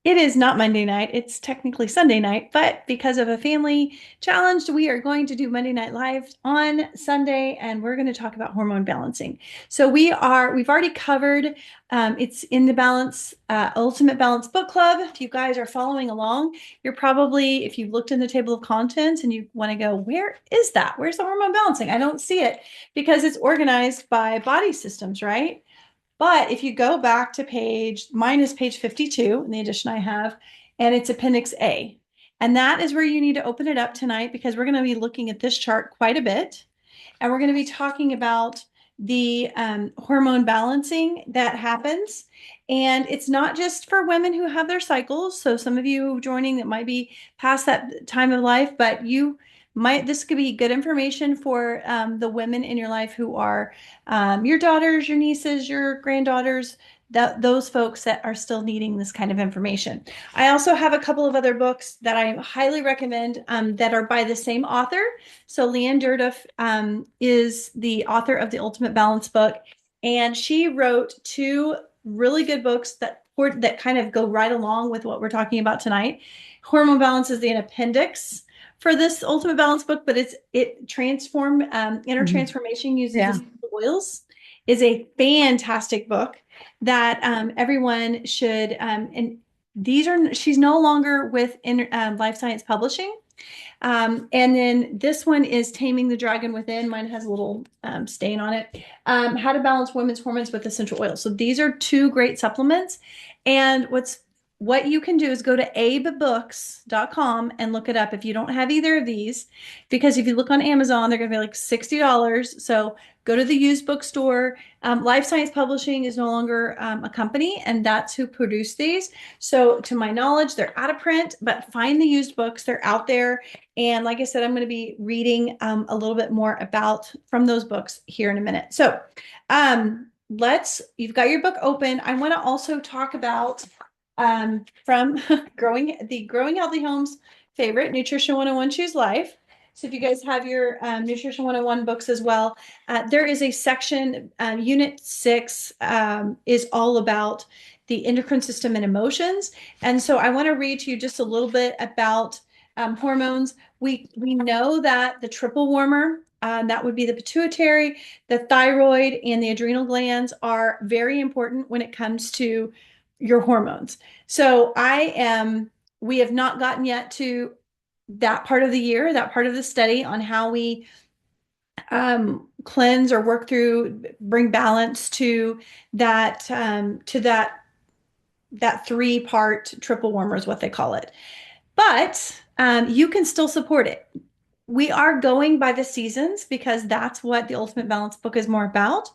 It is not Monday night. It's technically Sunday night, but because of a family challenge, we are going to do Monday Night Live on Sunday, and we're going to talk about hormone balancing. So we've already covered, it's in the Ultimate Balance Book Club. If you guys are following along, you're probably, if you've looked in the table of contents and you want to go, where is that? Where's the hormone balancing? I don't see it because it's organized by body systems, right? But if you go back to mine is page 52 in the edition I have, and it's Appendix A. And that is where you need to open it up tonight because we're going to be looking at this chart quite a bit. And we're going to be talking about the hormone balancing that happens. And it's not just for women who have their cycles. So some of you joining that might be past that time of life, but this could be good information for the women in your life who are your daughters, your nieces, your granddaughters, those folks that are still needing this kind of information. I also have a couple of other books that I highly recommend that are by the same author. So Leanne Dirduff is the author of the Ultimate Balance book, and she wrote two really good books that kind of go right along with what we're talking about tonight. Hormone Balance is the appendix for this Ultimate Balance book, but Inner Mhm. Transformation using Yeah. essential oils is a fantastic book that everyone should. And she's no longer with Life Science Publishing. And then this one is Taming the Dragon Within. Mine has a little stain on it. How to Balance Women's Hormones with Essential Oils. So these are two great supplements. And what you can do is go to abebooks.com and look it up if you don't have either of these, because if you look on Amazon, they're going to be like $60. So go to the used bookstore. Life Science Publishing is no longer a company, and that's who produced these. So, to my knowledge, they're out of print, but find the used books. They're out there. And like I said, I'm going to be reading a little bit more about from those books here in a minute. So, you've got your book open. I want to also talk about from Growing Healthy Homes favorite, Nutrition 101 Choose Life. So if you guys have your Nutrition 101 books as well, there is a section, Unit 6 is all about the endocrine system and emotions. And so I want to read to you just a little bit about hormones. We know that the triple warmer, that would be the pituitary, the thyroid, and the adrenal glands are very important when it comes to your hormones. So we have not gotten yet to that part of the year, that part of the study on how we cleanse or work through, bring balance to that three-part triple warmer is what they call it. But you can still support it. We are going by the seasons because that's what the Ultimate Balance book is more about.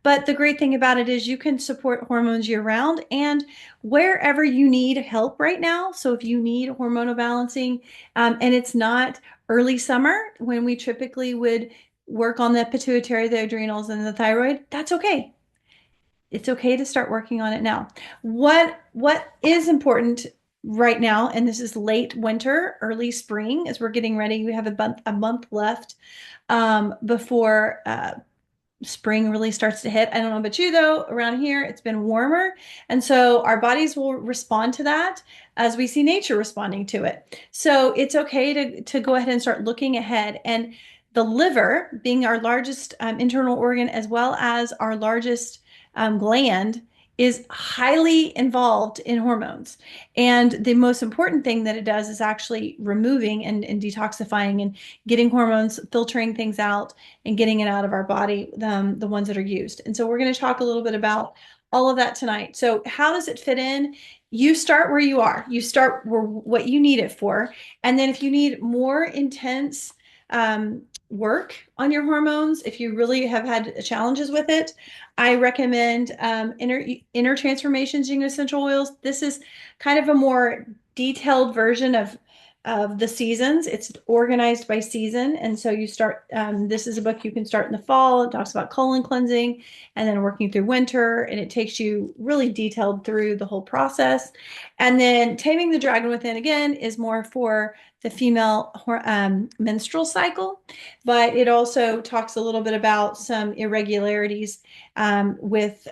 But the great thing about it is you can support hormones year round and wherever you need help right now. So if you need hormonal balancing, and it's not early summer when we typically would work on the pituitary, the adrenals, and the thyroid, that's okay. It's okay to start working on it now. What is important right now, and this is late winter, early spring, as we're getting ready. We have a month left before spring really starts to hit. I don't know about you though, around here it's been warmer. And so our bodies will respond to that as we see nature responding to it. So it's okay to go ahead and start looking ahead. And the liver, being our largest internal organ as well as our largest gland, is highly involved in hormones. And the most important thing that it does is actually removing and detoxifying and getting hormones, filtering things out and getting it out of our body, the ones that are used. And so we're going to talk a little bit about all of that tonight. So how does it fit in? You start where you are. You start where what you need it for. And then if you need more intense work on your hormones, if you really have had challenges with it, I recommend inner transformations using essential oils. This is kind of a more detailed version of the seasons. It's organized by season. And so this is a book you can start in the fall. It talks about colon cleansing and then working through winter. And it takes you really detailed through the whole process. And then Taming the Dragon Within, again, is more for the female menstrual cycle, but it also talks a little bit about some irregularities with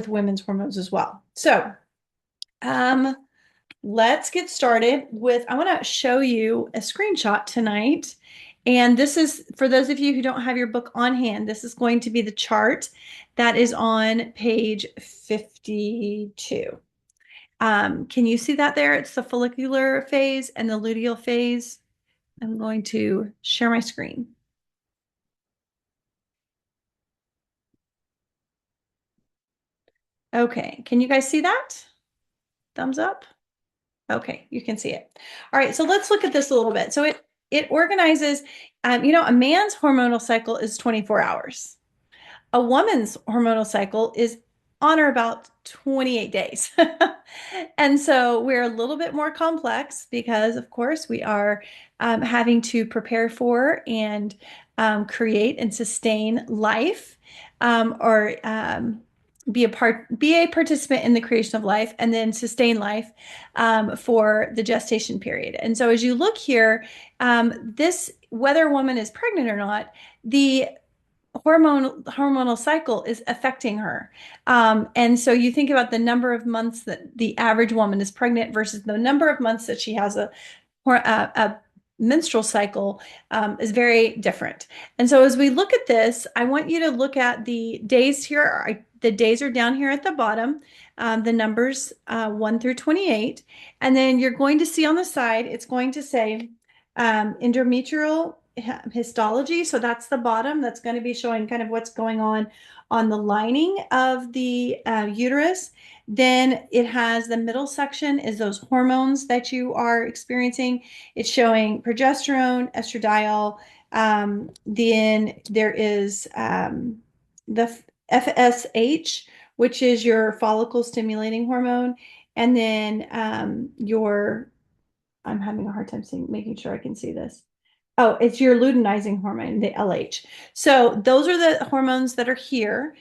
women's hormones as well. So, um, let's get started with, I want to show you a screenshot tonight. And this is, for those of you who don't have your book on hand, this is going to be the chart that is on page 52. Can you see that there? It's the follicular phase and the luteal phase. I'm going to share my screen. Okay, can you guys see that? Thumbs up? Okay, you can see it. All right, so let's look at this a little bit. So it organizes, a man's hormonal cycle is 24 hours. A woman's hormonal cycle is on or about 28 days. And so we're a little bit more complex because, of course, we are having to prepare for and create and sustain life, or be a participant in the creation of life, and then sustain life for the gestation period. And so as you look here, this, whether a woman is pregnant or not, the hormonal cycle is affecting her. And so you think about the number of months that the average woman is pregnant versus the number of months that she has a menstrual cycle, is very different. And so as we look at this, I want you to look at the days here. The days are down here at the bottom, the numbers 1 through 28. And then you're going to see on the side, it's going to say endometrial histology. So that's the bottom. That's going to be showing kind of what's going on the lining of the uterus. Then it has the middle section is those hormones that you are experiencing. It's showing progesterone, estradiol. Then there is the FSH, which is your follicle stimulating hormone. And then I'm having a hard time making sure I can see this. Oh, it's your luteinizing hormone, the LH. So those are the hormones that are here.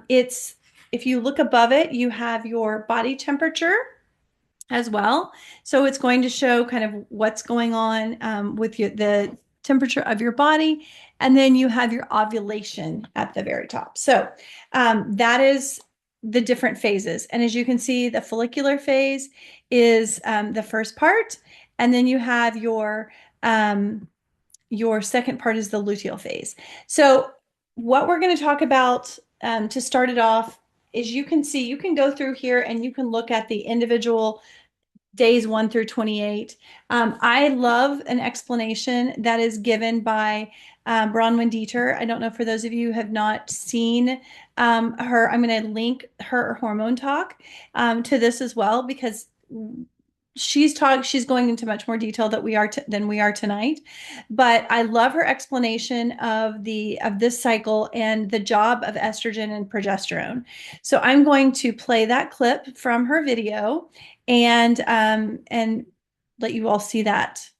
It's, if you look above it, you have your body temperature as well. So it's going to show kind of what's going on with the temperature of your body. And then you have your ovulation at the very top. So that is the different phases. And as you can see, the follicular phase is the first part. And then you have your second part is the luteal phase. So what we're going to talk about to start it off is, you can see, you can go through here and you can look at the individual days 1 through 28. I love an explanation that is given by Bronwyn Dieter. I don't know, for those of you who have not seen her, I'm going to link her hormone talk to this as well, because she's going into much more detail than we are tonight. But I love her explanation of this cycle and the job of estrogen and progesterone. So I'm going to play that clip from her video and let you all see that.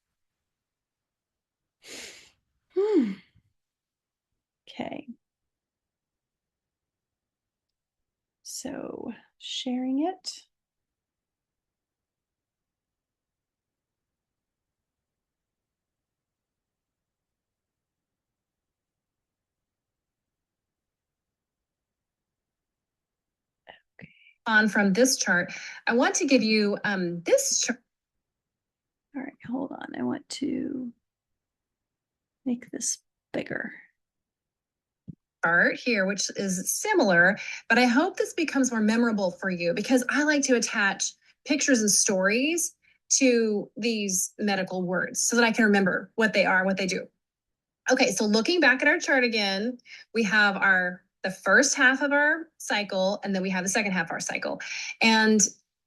Okay. So sharing it. On from this chart, I want to give you this chart. All right, hold on. I want to make this bigger. Chart here, which is similar, but I hope this becomes more memorable for you, because I like to attach pictures and stories to these medical words so that I can remember what they are and what they do. Okay, so looking back at our chart again, we have the first half of our cycle, and then we have the second half of our cycle. And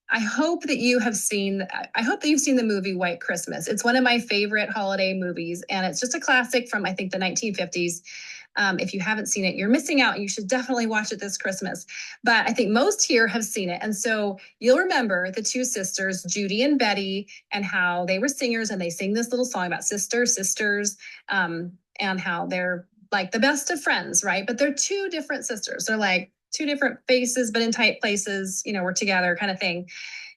I hope that you've seen the movie White Christmas. It's one of my favorite holiday movies, and it's just a classic from, I think, the 1950s. If you haven't seen it, you're missing out. You should definitely watch it this Christmas. But I think most here have seen it. And so you'll remember the two sisters, Judy and Betty, and how they were singers, and they sing this little song about sisters, and how they're like the best of friends, right? But they're two different sisters. They're like two different faces, but in tight places, we're together kind of thing.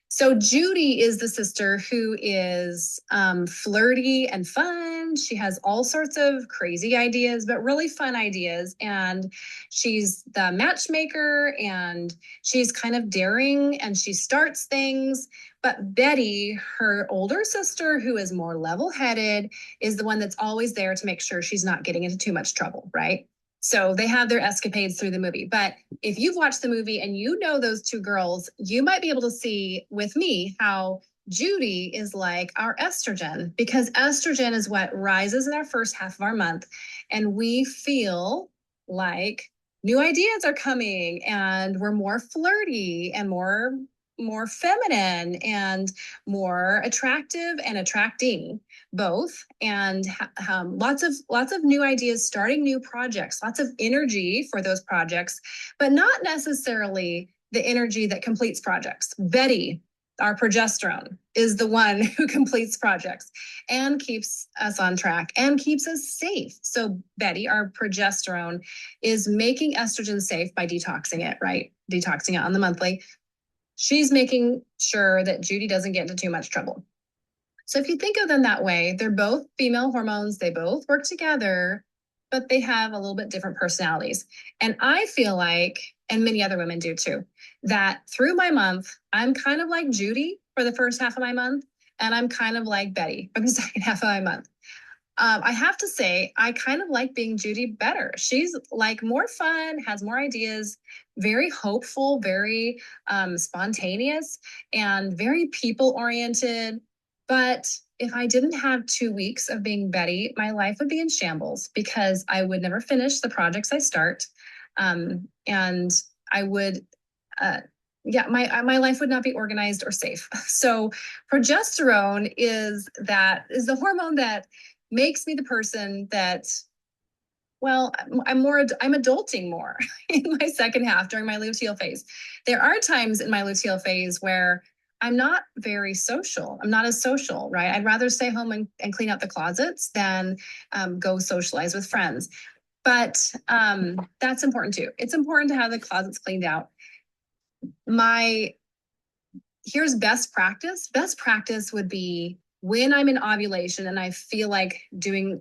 So Judy is the sister who is flirty and fun, fun. She has all sorts of crazy ideas, but really fun ideas. And she's the matchmaker and she's kind of daring and she starts things. But Betty, her older sister, who is more level headed, is the one that's always there to make sure she's not getting into too much trouble, right? So they have their escapades through the movie. But if you've watched the movie and you know those two girls, you might be able to see with me how Judy is like our estrogen, because estrogen is what rises in our first half of our month. And we feel like new ideas are coming and we're more flirty and more feminine and more attractive and attracting both, and lots of new ideas, starting new projects, lots of energy for those projects, but not necessarily the energy that completes projects. Betty, our progesterone, is the one who completes projects and keeps us on track and keeps us safe. So Betty, our progesterone, is making estrogen safe by detoxing it, right? Detoxing it on the monthly. She's making sure that Judy doesn't get into too much trouble. So if you think of them that way, they're both female hormones, they both work together, but they have a little bit different personalities. And I feel like, and many other women do too, that through my month, I'm kind of like Judy for the first half of my month, and I'm kind of like Betty for the second half of my month. I have to say, I kind of like being Judy better. She's like more fun, has more ideas, very hopeful, very spontaneous, and very people oriented. But if I didn't have 2 weeks of being Betty, my life would be in shambles because I would never finish the projects I start. And I would, yeah, my life would not be organized or safe. So progesterone is the hormone that makes me the person that, well, I'm adulting more in my second half during my luteal phase. There are times in my luteal phase where I'm not very social. I'm not as social, right? I'd rather stay home and clean out the closets than go socialize with friends. But that's important too. It's important to have the closets cleaned out. Here's best practice. Best practice would be when I'm in ovulation and I feel like doing,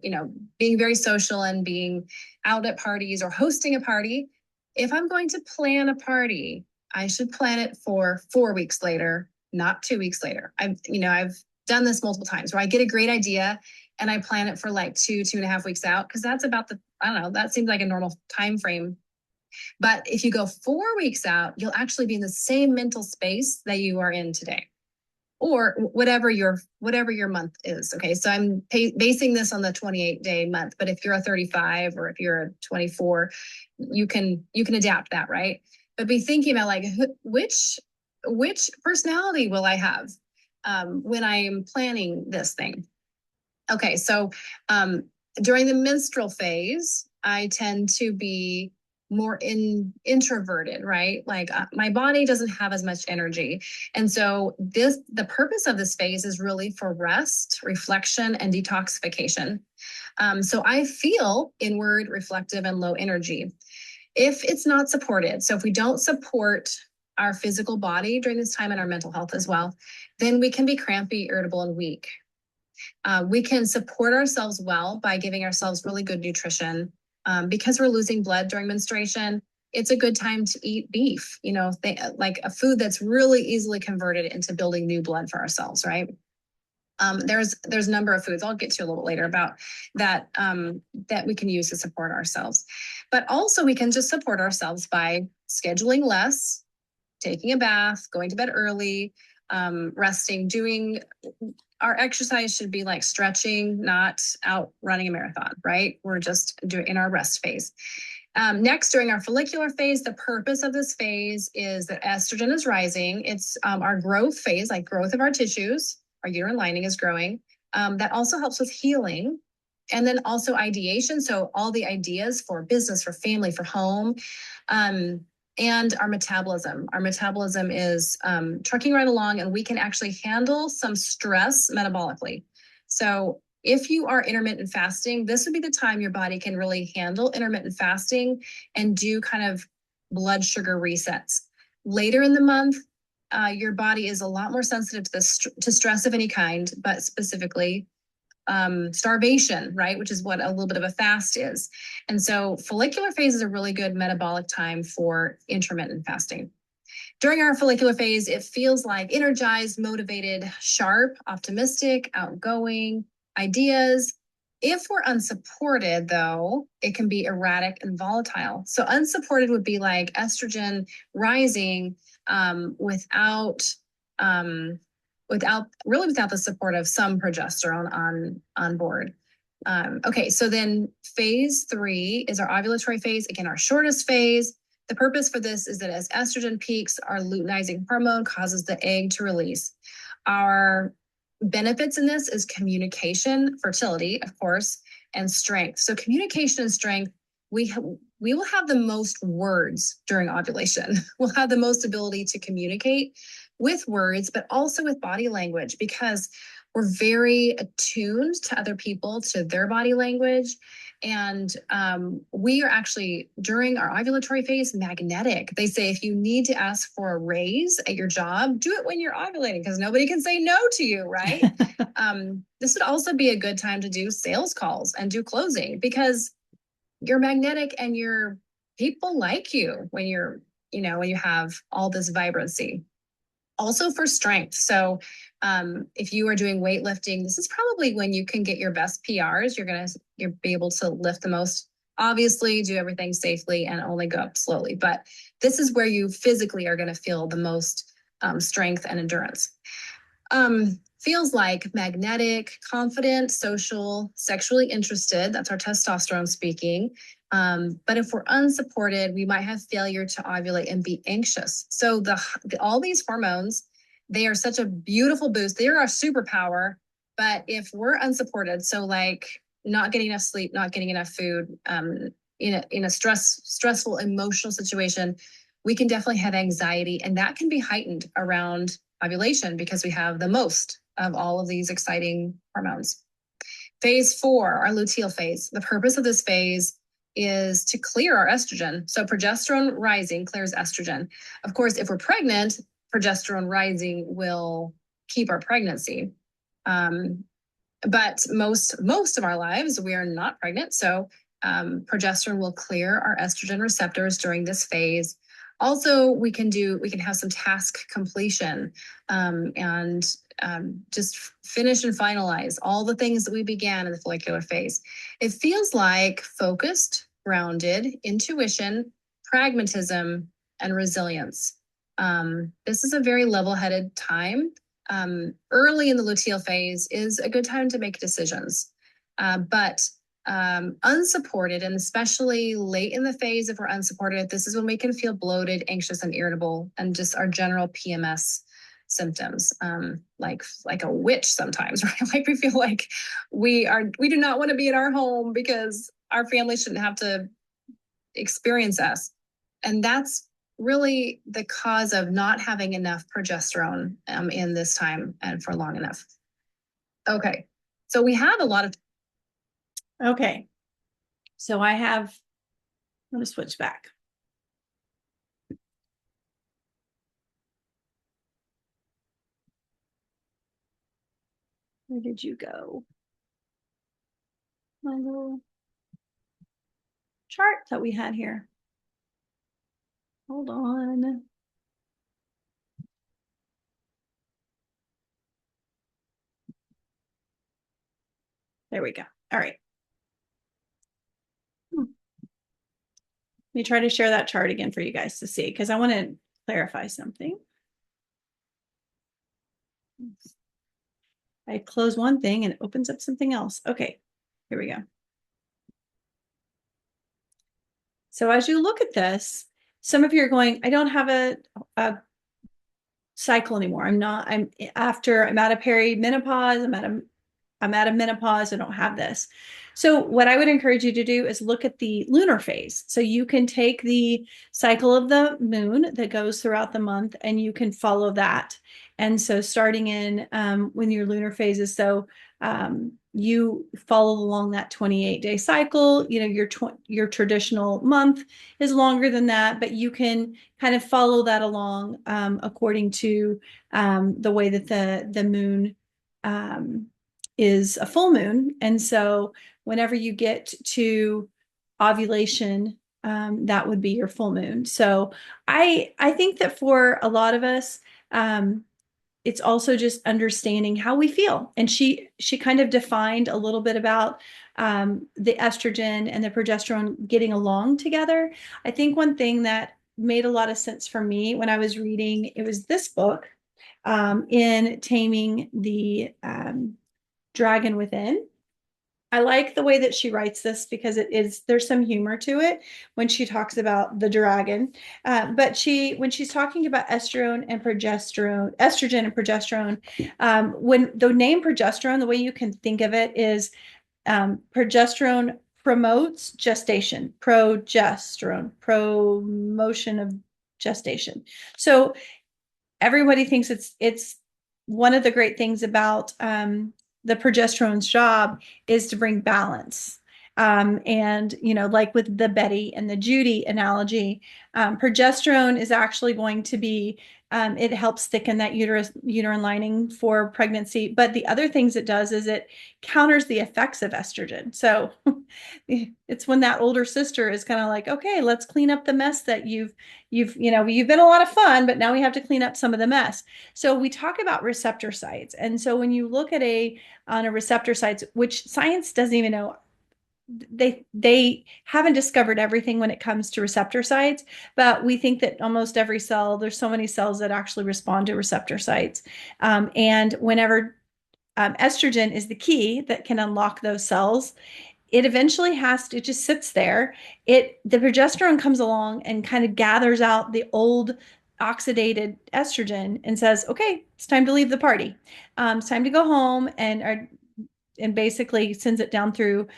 being very social and being out at parties or hosting a party. If I'm going to plan a party, I should plan it for 4 weeks later, not 2 weeks later. I've done this multiple times where I get a great idea and I plan it for like 2.5 weeks out, because that's about I don't know, that seems like a normal time frame. But if you go 4 weeks out, you'll actually be in the same mental space that you are in today, or whatever your month is. Okay, so I'm basing this on the 28-day month. But if you're a 35 or if you're a 24, you can adapt that, right? But be thinking about like which personality will I have when I am planning this thing. Okay, so during the menstrual phase, I tend to be more introverted, right? Like my body doesn't have as much energy. And so the purpose of this phase is really for rest, reflection, and detoxification. So I feel inward, reflective, and low energy. If it's not supported, so if we don't support our physical body during this time and our mental health as well, then we can be crampy, irritable, and weak. We can support ourselves well by giving ourselves really good nutrition. Because we're losing blood during menstruation, it's a good time to eat beef, like a food that's really easily converted into building new blood for ourselves, right? There's a number of foods I'll get to a little bit later about that that we can use to support ourselves. But also we can just support ourselves by scheduling less, taking a bath, going to bed early, resting, doing our exercise should be like stretching, not out running a marathon, right? We're just doing in our rest phase. Next, during our follicular phase, the purpose of this phase is that estrogen is rising. It's our growth phase, like growth of our tissues. Our uterine lining is growing. That also helps with healing. And then also ideation. So all the ideas for business, for family, for home. And our metabolism. Our metabolism is trucking right along, and we can actually handle some stress metabolically. So if you are intermittent fasting, this would be the time your body can really handle intermittent fasting and do kind of blood sugar resets. Later in the month, your body is a lot more sensitive to stress of any kind, but specifically starvation, right? Which is what a little bit of a fast is. And so follicular phase is a really good metabolic time for intermittent fasting. During our follicular phase, it feels like energized, motivated, sharp, optimistic, outgoing ideas. If we're unsupported, though, it can be erratic and volatile. So, unsupported would be like estrogen rising um, without the support of some progesterone on board. Okay, so then phase 3 is our ovulatory phase. Again, our shortest phase. The purpose for this is that as estrogen peaks, our luteinizing hormone causes the egg to release. Our benefits in this is communication, fertility, of course, and strength. So communication and strength, we will have the most words during ovulation. We'll have the most ability to communicate with words, but also with body language, because we're very attuned to other people, to their body language. And we are actually, during our ovulatory phase, magnetic. They say if you need to ask for a raise at your job, do it when you're ovulating, because nobody can say no to you, right? This would also be a good time to do sales calls and do closing, because you're magnetic and your people like you when when you have all this vibrancy. Also for strength. So if you are doing weightlifting, this is probably when you can get your best PRs. You'll be able to lift the most. Obviously, do everything safely and only go up slowly. But this is where you physically are going to feel the most strength and endurance. Feels like magnetic, confident, social, sexually interested. That's our testosterone speaking. But if we're unsupported, we might have failure to ovulate and be anxious. So all these hormones, they are such a beautiful boost. They are our superpower. But if we're unsupported, so like not getting enough sleep, not getting enough food, in a stressful emotional situation, we can definitely have anxiety, and that can be heightened around ovulation because we have the most of all of these exciting hormones. Phase 4, our luteal phase. The purpose of this phase is to clear our estrogen. So progesterone rising clears estrogen. Of course, if we're pregnant, progesterone rising will keep our pregnancy. But most of our lives, we are not pregnant. So progesterone will clear our estrogen receptors during this phase. Also, we can have some task completion and just finish and finalize all the things that we began in the follicular phase. It feels like focused, grounded, intuition, pragmatism, and resilience. This is a very level-headed time. Early in the luteal phase is a good time to make decisions, but unsupported, and especially late in the phase, if we're unsupported, this is when we can feel bloated, anxious, and irritable, and just our general PMS symptoms, like a witch sometimes, right? Like we feel like we do not want to be in our home because our family shouldn't have to experience us. And that's really the cause of not having enough progesterone in this time and for long enough. Okay, so we have a lot of. Okay. So I'm going to switch back. Where did you go? My little chart that we had here. Hold on. There we go. All right. Let me try to share that chart again for you guys to see, because I want to clarify something. I close one thing and it opens up something else. Okay, here we go. So as you look at this, some of you are going, I don't have a cycle anymore. I'm out of perimenopause. I'm out of menopause. I don't have this. So what I would encourage you to do is look at the lunar phase. So you can take the cycle of the moon that goes throughout the month and you can follow that. And so starting in when your lunar phase is, so you follow along that 28-day cycle. Your traditional month is longer than that, but you can kind of follow that along according to the way that the moon is a full moon. And so whenever you get to ovulation, that would be your full moon. So I think that for a lot of us, it's also just understanding how we feel. And she kind of defined a little bit about the estrogen and the progesterone getting along together. I think one thing that made a lot of sense for me when I was reading, it was this book, in Taming the Dragon Within. I like the way that she writes this because there's some humor to it when she talks about the dragon. But when she's talking about estrogen and progesterone, when the name progesterone, the way you can think of it is, progesterone promotes gestation, promotion of gestation. So everybody thinks it's one of the great things about the progesterone's job is to bring balance. And like with the Betty and the Judy analogy, progesterone is actually going to be, it helps thicken that uterine lining for pregnancy. But the other things it does is it counters the effects of estrogen. So it's when that older sister is kind of like, okay, let's clean up the mess that you've been a lot of fun, but now we have to clean up some of the mess. So we talk about receptor sites. And so when you look at on a receptor sites, which science doesn't even know, they haven't discovered everything when it comes to receptor sites, but we think that almost every cell, there's so many cells that actually respond to receptor sites. And whenever estrogen is the key that can unlock those cells, it eventually it just sits there. The progesterone comes along and kind of gathers out the old oxidated estrogen and says, okay, it's time to leave the party. It's time to go home, and basically sends it down through,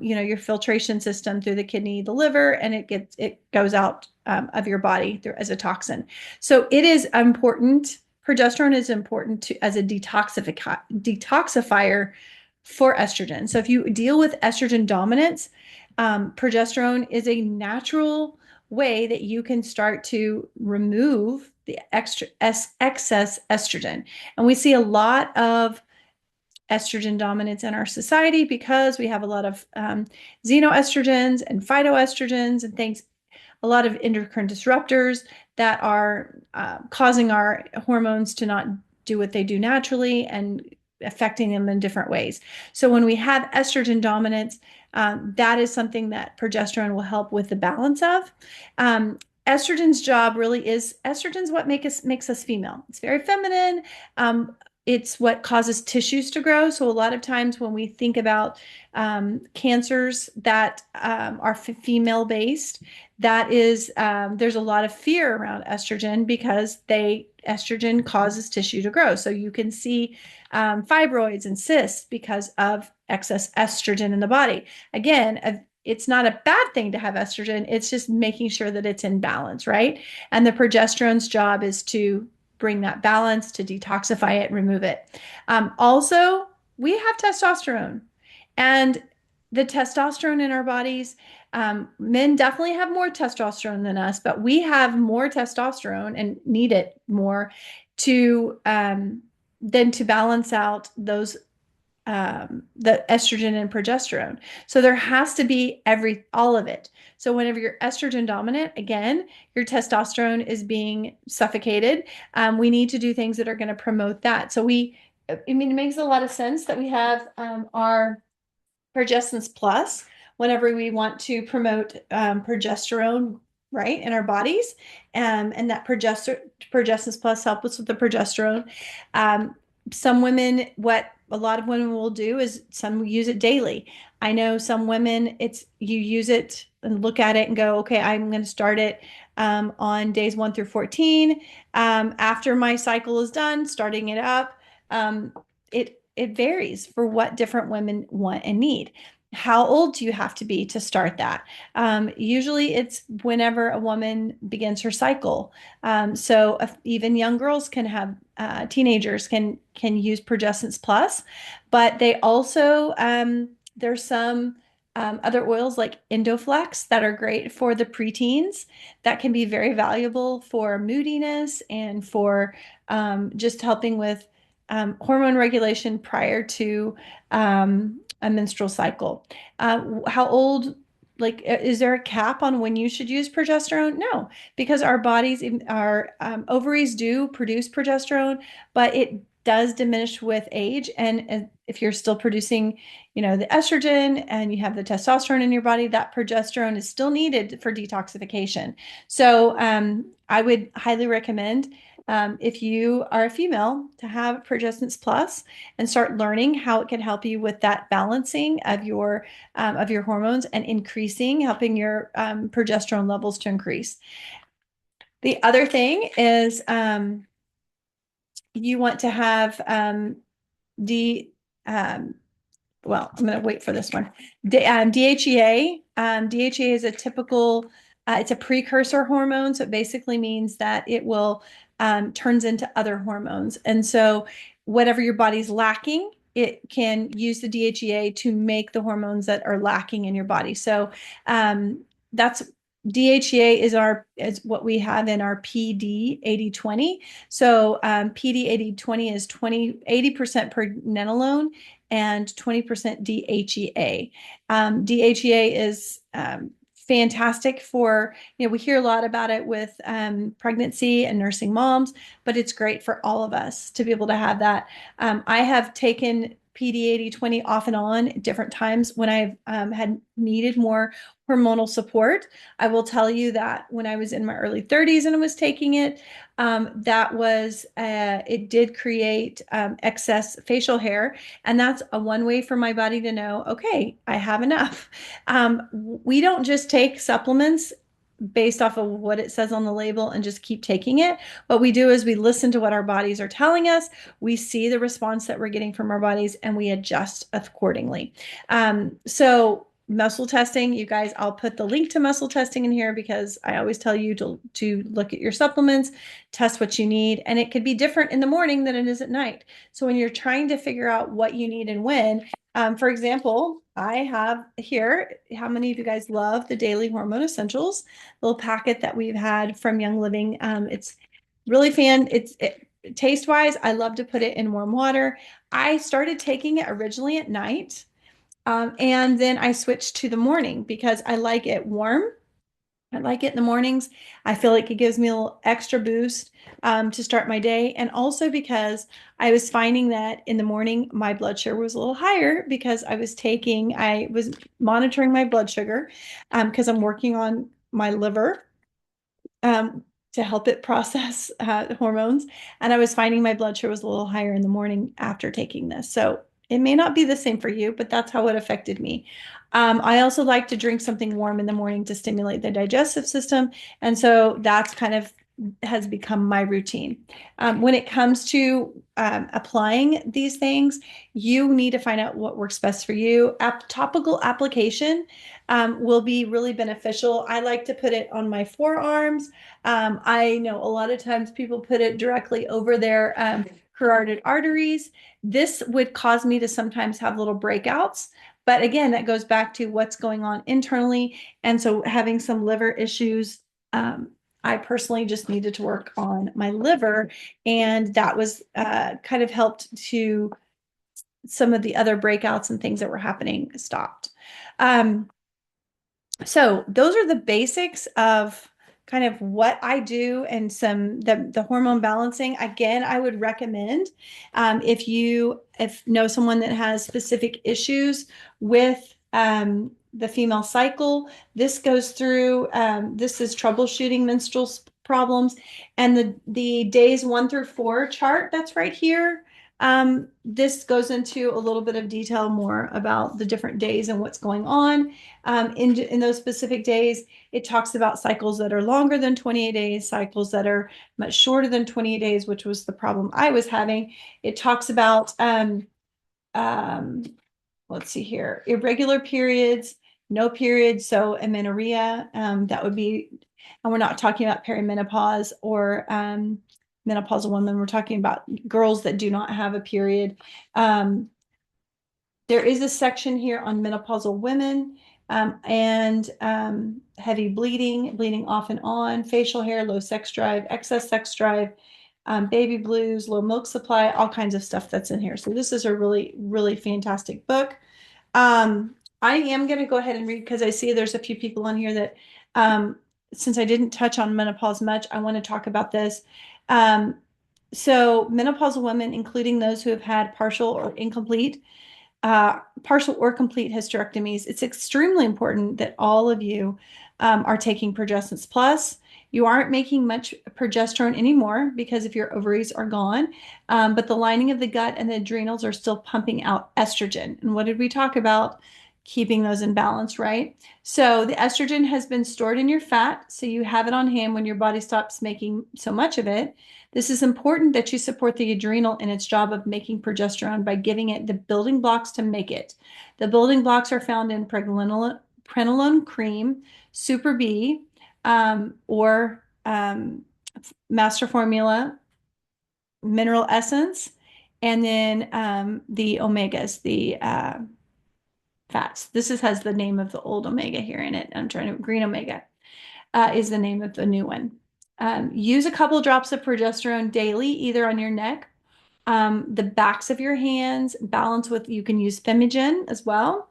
your filtration system through the kidney, the liver, and it goes out of your body as a toxin. So it is important. Progesterone is important as a detoxifier for estrogen. So if you deal with estrogen dominance, progesterone is a natural way that you can start to remove the excess estrogen. And we see a lot of estrogen dominance in our society because we have a lot of xenoestrogens and phytoestrogens and things, a lot of endocrine disruptors that are causing our hormones to not do what they do naturally and affecting them in different ways. So when we have estrogen dominance, that is something that progesterone will help with the balance of. Estrogen's job really is, estrogen's what makes us female. It's very feminine. It's what causes tissues to grow. So a lot of times when we think about cancers that are female based, that is, there's a lot of fear around estrogen because estrogen causes tissue to grow. So you can see fibroids and cysts because of excess estrogen in the body. Again, it's not a bad thing to have estrogen. It's just making sure that it's in balance, right? And the progesterone's job is to bring that balance, to detoxify it, remove it. Also, we have testosterone, and the testosterone in our bodies, men definitely have more testosterone than us, but we have more testosterone and need it more to than to balance out those, the estrogen and progesterone. So there has to be all of it. So whenever you're estrogen dominant, again, your testosterone is being suffocated. We need to do things that are going to promote that. I mean, it makes a lot of sense that we have our Progestins Plus whenever we want to promote progesterone, right, in our bodies. And that Progestins Plus help us with the progesterone. Some women, what a lot of women will do is some use it daily. I know some women, you use it and look at it and go, okay, I'm going to start it on days 1 through 14. After my cycle is done, starting it up. It varies for what different women want and need. How old do you have to be to start that? Usually it's whenever a woman begins her cycle. So even young girls can have, teenagers can use Progestins Plus, but they also, there's some other oils like Endoflex that are great for the preteens that can be very valuable for moodiness and for just helping with hormone regulation prior to a menstrual cycle. How old, like, is there a cap on when you should use progesterone? No, because our bodies, our ovaries do produce progesterone, but it does diminish with age. And if you're still producing, the estrogen and you have the testosterone in your body, that progesterone is still needed for detoxification. So I would highly recommend if you are a female, to have Progestance Plus and start learning how it can help you with that balancing of your hormones and increasing, helping your progesterone levels to increase. The other thing is you want to have D. Um, well, I'm going to wait for this one. DHEA. DHEA is a typical, it's a precursor hormone. So it basically means that it will turns into other hormones. And so whatever your body's lacking, it can use the DHEA to make the hormones that are lacking in your body. So that's DHEA is what we have in our PD 80/20. So PD 80/20 is 80% pregnenolone and 20% DHEA. DHEA is fantastic for, we hear a lot about it with pregnancy and nursing moms, but it's great for all of us to be able to have that. I have taken PD 80/20 off and on at different times when I've had needed more hormonal support. I will tell you that when I was in my early 30s and I was taking it, it did create excess facial hair. And that's a one way for my body to know, okay, I have enough. We don't just take supplements based off of what it says on the label and just keep taking it. What we do is we listen to what our bodies are telling us. We see the response that we're getting from our bodies and we adjust accordingly. So muscle testing, you guys, I'll put the link to muscle testing in here because I always tell you to look at your supplements, test what you need, and it could be different in the morning than it is at night. So when you're trying to figure out what you need and when, for example, I have here, how many of you guys love the Daily Hormone Essentials little packet that we've had from Young Living? It's really taste wise, I love to put it in warm water. I started taking it originally at night. And then I switched to the morning because I like it warm. I like it in the mornings. I feel like it gives me a little extra boost to start my day. And also because I was finding that in the morning, my blood sugar was a little higher because I was monitoring my blood sugar because I'm working on my liver to help it process hormones. And I was finding my blood sugar was a little higher in the morning after taking this. So it may not be the same for you, but that's how it affected me. I also like to drink something warm in the morning to stimulate the digestive system. And so that's kind of has become my routine. When it comes to applying these things, you need to find out what works best for you. Topical application will be really beneficial. I like to put it on my forearms. I know a lot of times people put it directly over their carotid arteries. This would cause me to sometimes have little breakouts. But again, that goes back to what's going on internally. And so having some liver issues, I personally just needed to work on my liver. And that was kind of helped to some of the other breakouts and things that were happening stopped. So those are the basics of kind of what I do and the hormone balancing. Again, I would recommend if know someone that has specific issues with the female cycle. This goes through this is troubleshooting menstrual problems, and the days 1 through 4 chart that's right here. This goes into a little bit of detail more about the different days and what's going on. In those specific days, it talks about cycles that are longer than 28 days, cycles that are much shorter than 28 days, which was the problem I was having. It talks about, um, let's see here, irregular periods, no periods, so amenorrhea, that would be, and we're not talking about perimenopause or menopausal women. We're talking about girls that do not have a period. There is a section here on menopausal women and heavy bleeding off and on, facial hair, low sex drive, excess sex drive, baby blues, low milk supply, all kinds of stuff that's in here. So this is a really, really fantastic book. I am going to go ahead and read because I see there's a few people on here that, um, since I didn't touch on menopause much, I want to talk about this. Um, so menopausal women, including those who have had partial or complete hysterectomies, it's extremely important that all of you are taking Progestins Plus. You aren't making much progesterone anymore because if your ovaries are gone, but the lining of the gut and the adrenals are still pumping out estrogen. And what did we talk about? Keeping those in balance, right? So the estrogen has been stored in your fat, so you have it on hand when your body stops making so much of it. This is important that you support the adrenal in its job of making progesterone by giving it the building blocks to make it. The building blocks are found in pregnenolone cream, Super B, or Master Formula mineral essence, and then the omegas, the fats. Has the name of the old omega here in it. I'm trying to, green omega is the name of the new one. Use a couple drops of progesterone daily, either on your neck, the backs of your hands, balance with, you can use Femigen as well.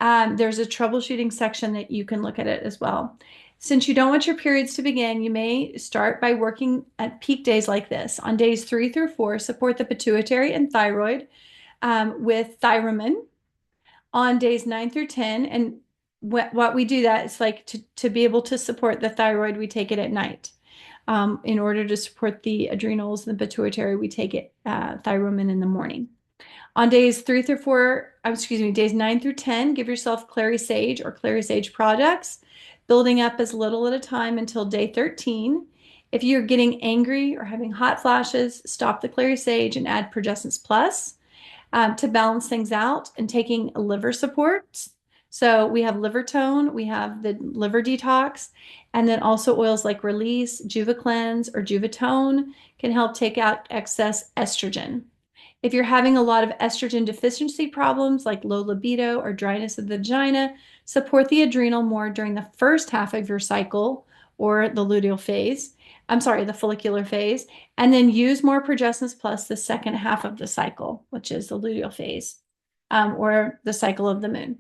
There's a troubleshooting section that you can look at it as well. Since you don't want your periods to begin, you may start by working at peak days like this. On days 3 through 4, support the pituitary and thyroid with Thyromin. On days 9 through 10, and what we do that is like to be able to support the thyroid, we take it at night. In order to support the adrenals and the pituitary, we take it Thyromin in the morning. On days 3 through 4, excuse me, days 9 through 10, give yourself Clary Sage or Clary Sage products, building up as little at a time until day 13. If you're getting angry or having hot flashes, stop the Clary Sage and add Progestins Plus to balance things out, and taking liver supports. So we have liver tone, we have the liver detox, and then also oils like Release, Juva or Juvatone can help take out excess estrogen. If you're having a lot of estrogen deficiency problems like low libido or dryness of the vagina, support the adrenal more during the first half of your cycle or the luteal phase. I'm sorry, the follicular phase, and then use more Progestins Plus the second half of the cycle, which is the luteal phase, or the cycle of the moon.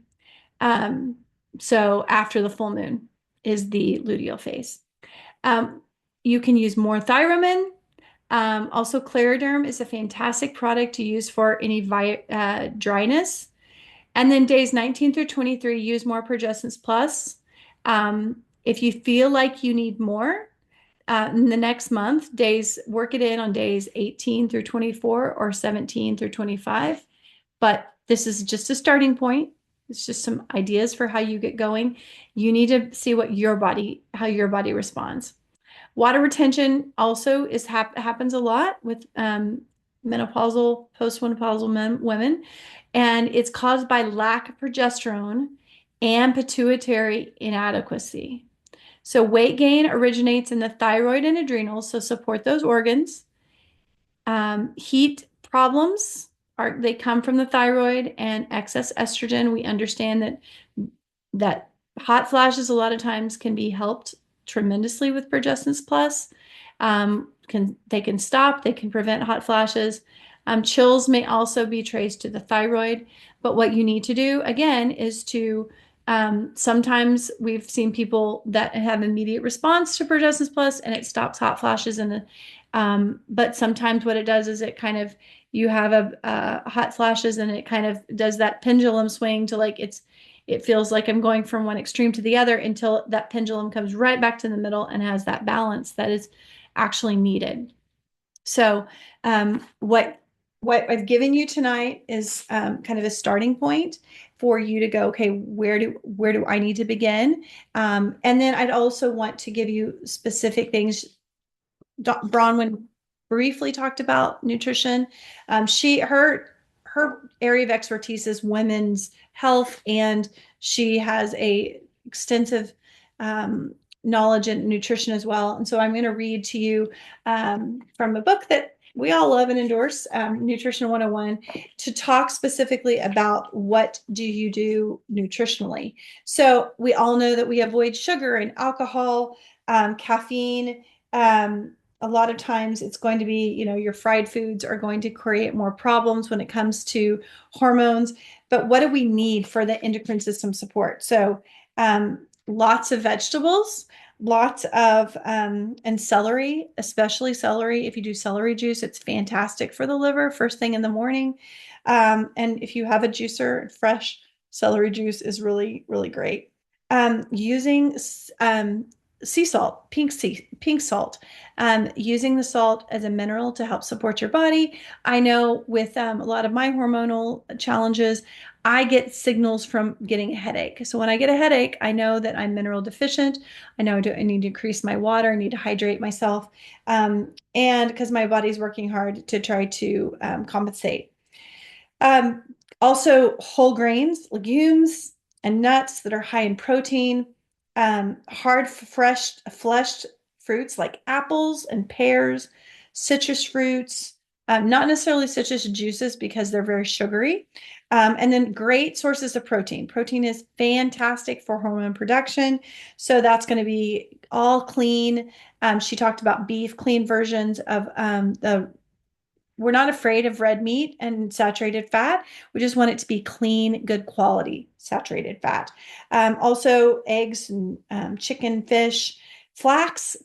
So after the full moon is the luteal phase. You can use more Thyromin. Also, Clariderm is a fantastic product to use for any dryness. And then days 19 through 23, use more Progestins Plus. If you feel like you need more, in the next month, work it in on days 18 through 24 or 17 through 25. But this is just a starting point. It's just some ideas for how you get going. You need to see how your body responds. Water retention also happens a lot with postmenopausal women, and it's caused by lack of progesterone and pituitary inadequacy. So weight gain originates in the thyroid and adrenals, so support those organs. Heat problems they come from the thyroid and excess estrogen. We understand that hot flashes a lot of times can be helped tremendously with Progestins Plus. They can stop, they can prevent hot flashes. Chills may also be traced to the thyroid, but what you need to do again is to sometimes we've seen people that have immediate response to Progestins Plus and it stops hot flashes but sometimes what it does is it kind of you have hot flashes and it kind of does that pendulum swing to it feels like I'm going from one extreme to the other until that pendulum comes right back to the middle and has that balance that is actually needed. So what I've given you tonight is kind of a starting point for you to go, okay, where do I need to begin? And then I'd also want to give you specific things. Bronwyn briefly talked about nutrition. Her area of expertise is women's health, and she has a extensive knowledge in nutrition as well. And so I'm going to read to you from a book that we all love and endorse, Nutrition 101, to talk specifically about what do you do nutritionally. So we all know that we avoid sugar and alcohol, caffeine, A lot of times it's going to be, your fried foods are going to create more problems when it comes to hormones. But what do we need for the endocrine system support? So, lots of vegetables, lots of, and celery, especially celery. If you do celery juice, it's fantastic for the liver first thing in the morning. And if you have a juicer, fresh celery juice is really, really great. Using sea salt, pink salt, using the salt as a mineral to help support your body. I know with a lot of my hormonal challenges, I get signals from getting a headache. So when I get a headache, I know that I'm mineral deficient. I know I need to increase my water, I need to hydrate myself, and because my body's working hard to try to compensate. Um, Also, whole grains, legumes, and nuts that are high in protein. Hard, fresh, fleshed fruits like apples and pears, citrus fruits, not necessarily citrus juices because they're very sugary. And then great sources of protein. Protein is fantastic for hormone production. So that's going to be all clean. She talked about beef, clean versions of the we're not afraid of red meat and saturated fat. We just want it to be clean, good quality saturated fat. Also, eggs and chicken, fish, flax,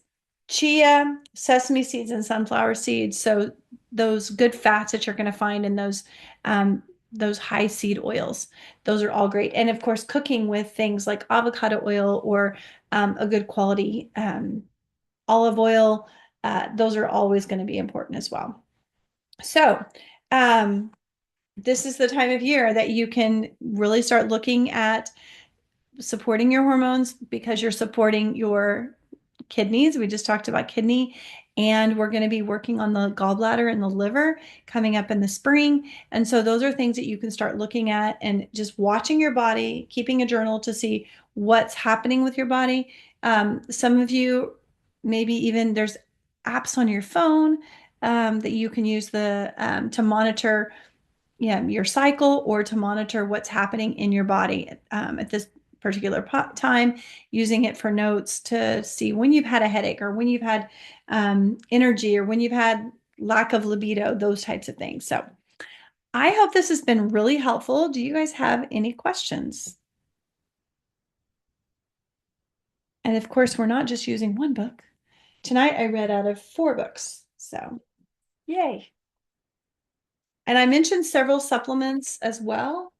chia, sesame seeds, and sunflower seeds. So those good fats that you're going to find in those high seed oils, those are all great. And of course, cooking with things like avocado oil or a good quality olive oil, those are always going to be important as well. So, um, this is the time of year that you can really start looking at supporting your hormones because you're supporting your kidneys. We just talked about kidney, and we're going to be working on the gallbladder and the liver coming up in the spring. And so, those are things that you can start looking at and just watching your body, keeping a journal to see what's happening with your body. Some of you, maybe even there's apps on your phone that you can use to monitor, your cycle or to monitor what's happening in your body at this particular time, using it for notes to see when you've had a headache or when you've had energy or when you've had lack of libido, those types of things. So I hope this has been really helpful. Do you guys have any questions? And of course, we're not just using one book. Tonight I read out of 4 books. So yay. And I mentioned several supplements as well.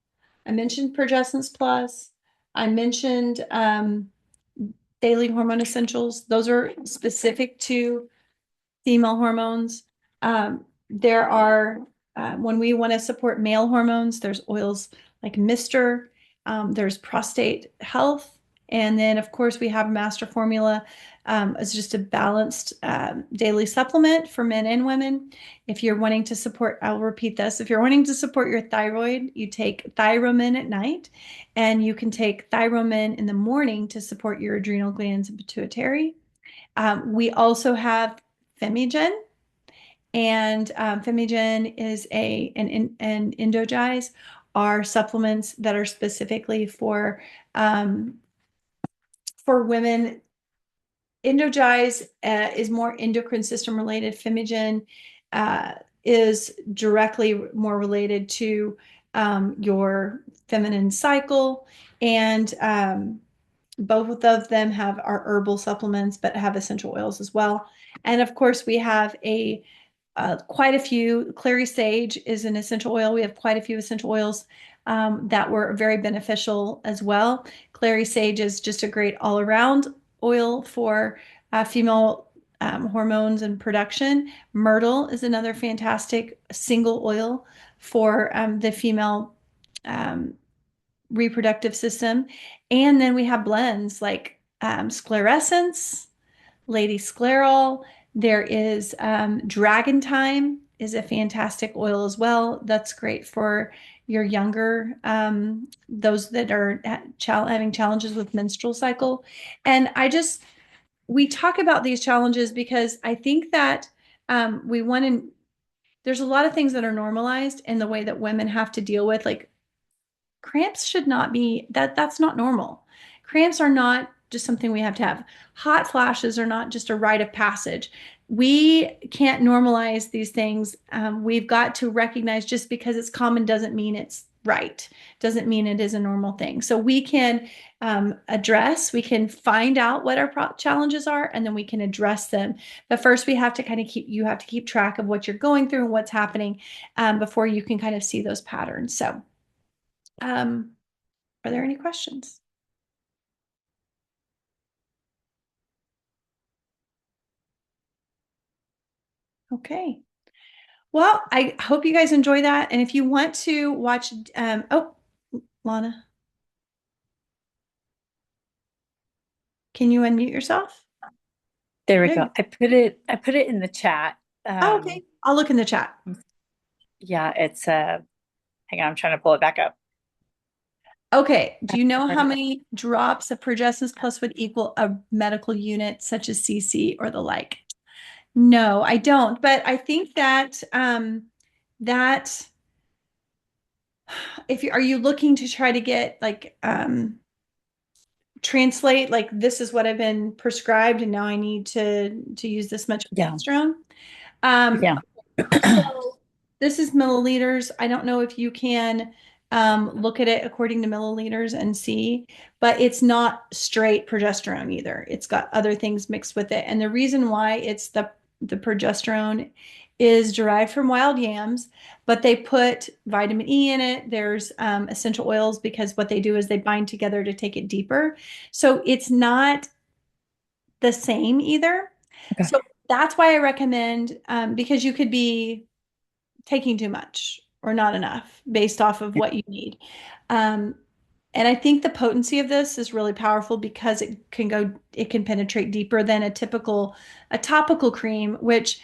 I mentioned Progessence Plus. I mentioned Daily Hormone Essentials. Those are specific to female hormones. There are, when we want to support male hormones, there's oils like Mister, there's prostate health. And then, of course, we have Master Formula as just a balanced daily supplement for men and women. If you're wanting to support, I'll repeat this. If you're wanting to support your thyroid, you take Thyromin at night, and you can take Thyromin in the morning to support your adrenal glands and pituitary. We also have Femigen, and Femigen is an Endogize, are supplements that are specifically for women. Endogize is more endocrine system related. Femigen uh, is directly more related to your feminine cycle, and both of them have our herbal supplements, but have essential oils as well. And of course, we have quite a few. Clary sage is an essential oil. We have quite a few essential oils that were very beneficial as well. Clary sage is just a great all around oil for female hormones and production. Myrtle is another fantastic single oil for the female um, reproductive system. And then we have blends like sclerescence, Lady Sclerol. There is Dragon Time is a fantastic oil as well. That's great for your younger, those that are having challenges with menstrual cycle. And we talk about these challenges because I think that we want to, there's a lot of things that are normalized in the way that women have to deal with, like cramps should not be that's not normal. Cramps are not just something we have to have. Hot flashes are not just a rite of passage. we can't normalize these things. We've got to recognize just because it's common doesn't mean it's right, doesn't mean it is a normal thing. So we can we can find out what our challenges are, and then we can address them. But first, we have to kind of you have to keep track of what you're going through and what's happening before you can kind of see those patterns. So, are there any questions? Okay. Well, I hope you guys enjoy that. And if you want to watch, oh, Lana, can you unmute yourself? There we There you go. go. I put it in the chat. Oh, okay. I'll look in the chat. Yeah, it's hang on, I'm trying to pull it back up. Okay. Do you know how many drops of progestins plus would equal a medical unit such as CC or the like? No, I don't. But I think that that if you are you looking to try to get like translate like this is what I've been prescribed and now I need to use this much Yeah. progesterone. Um, Yeah. so this is milliliters. I don't know if you can look at it according to milliliters and see, but it's not straight progesterone either. It's got other things mixed with it. And the reason why it's the progesterone is derived from wild yams, but they put vitamin E in it. There's essential oils because what they do is they bind together to take it deeper. So it's not the same either. Okay. So that's why I recommend because you could be taking too much or not enough based off of what you need. Um, and I think the potency of this is really powerful because it can penetrate deeper than a topical cream, which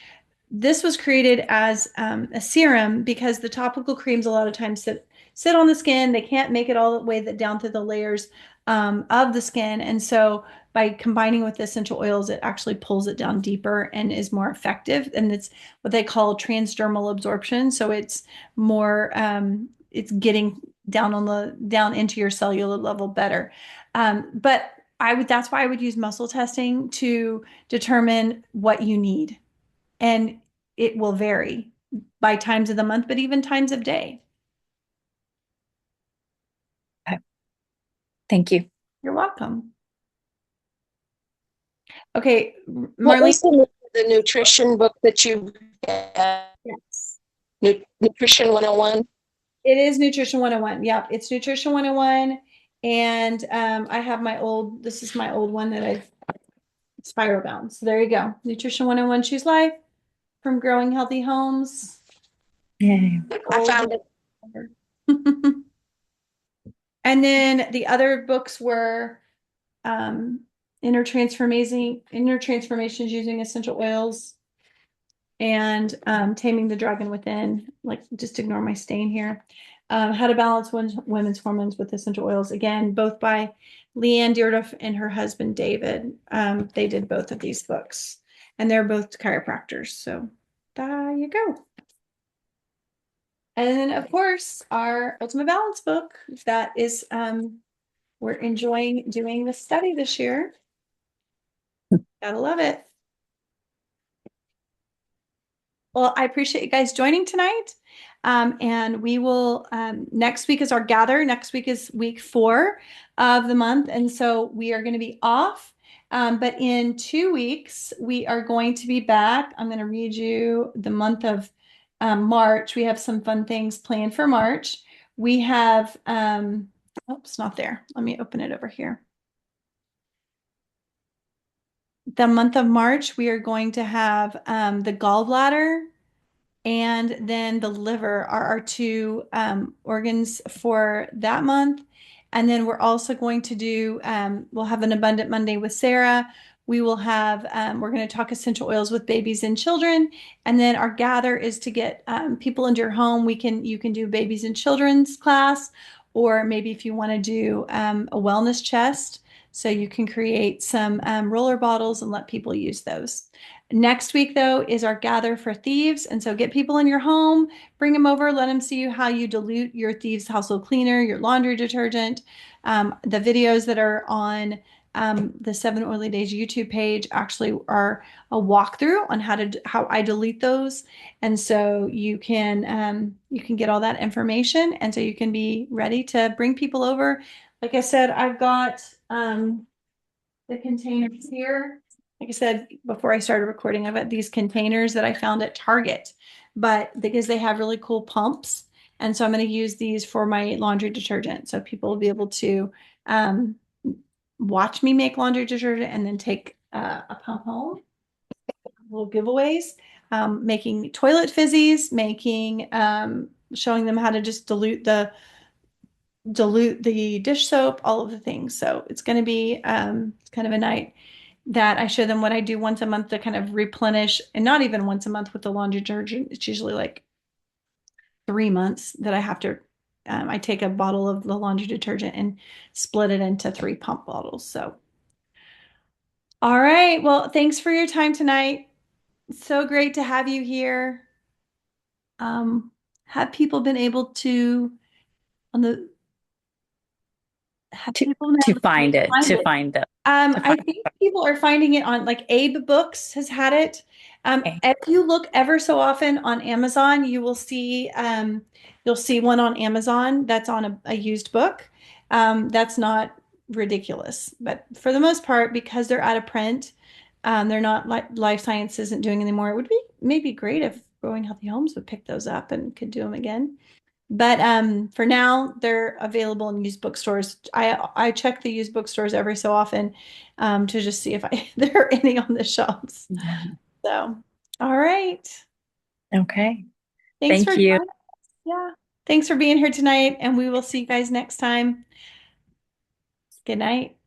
this was created as a serum because the topical creams a lot of times sit on the skin. They can't make it all the way down through the layers of the skin. And so by combining with essential oils, it actually pulls it down deeper and is more effective. And it's what they call transdermal absorption. So it's more, it's getting down into your cellular level better. But that's why I would use muscle testing to determine what you need. And it will vary by times of the month, but even times of day. Okay. Thank you. You're welcome. Okay, What Marlene. was the name of the nutrition book that you had? Yes. Nutrition 101? It is Nutrition 101. Yep, it's Nutrition 101. And I have this is my old one that I've spiral bound. So there you go. Nutrition 101 Choose Life from Growing Healthy Homes. Yay. I found it. And then the other books were um, Inner Transformations Using Essential Oils and Taming the Dragon Within. Like, just ignore my stain here. How to Balance Women's Hormones with Essential Oils. Again, both by Leanne Dearduff and her husband, David. They did both of these books, and they're both chiropractors. So there you go. And then, of course, our Ultimate Balance book that is, we're enjoying doing the study this year. Gotta love it. Well, I appreciate you guys joining tonight. And we will, next week is our gather. Next week is week 4 of the month. And so we are going to be off. But in 2 weeks, we are going to be back. I'm going to read you the month of March. We have some fun things planned for March. We have, oops, not there. Let me open it over here. The month of March, we are going to have the gallbladder and then the liver are our 2 organs for that month. And then we're also going to do, we'll have an Abundant Monday with Sarah. We will have, we're going to talk essential oils with babies and children. And then our gather is to get people into your home. You can do babies and children's class, or maybe if you want to do a wellness chest. So you can create some roller bottles and let people use those. Next week, though, is our gather for thieves. And so get people in your home, bring them over, let them see how you dilute your thieves household cleaner, your laundry detergent. The videos that are on The 7 Oily Days YouTube page actually are a walkthrough on how I delete those, and so you can get all that information, and so you can be ready to bring people over. Like I said, I've got the containers here. Like I said before I started recording, I've got these containers that I found at Target, but because they have really cool pumps. And so I'm going to use these for my laundry detergent. So people will be able to um, watch me make laundry detergent and then take a pump home. Little giveaways, making toilet fizzies, showing them how to just dilute the dish soap, all of the things. So it's going to be kind of a night that I show them what I do once a month to kind of replenish, and not even once a month with the laundry detergent. It's usually like 3 months that I have to. I take a bottle of the laundry detergent and split it into 3 pump bottles. So, all right. Well, thanks for your time tonight. So great to have you here. Um, have people been able to on the have To people been to able to find it, find to it? find the to I find think people are finding it on like Abe Books has had it. okay. If you look ever so often on Amazon, you'll see one on Amazon that's on a used book. That's not ridiculous, but for the most part, because they're out of print, they're not like Life Science isn't doing anymore. It would be maybe great if Growing Healthy Homes would pick those up and could do them again. But for now, they're available in used bookstores. I check the used bookstores every so often to just see if there are any on the shelves. So, all right. Okay. Thanks for Thank you. joining us. Yeah. Thanks for being here tonight, and we will see you guys next time. Good night.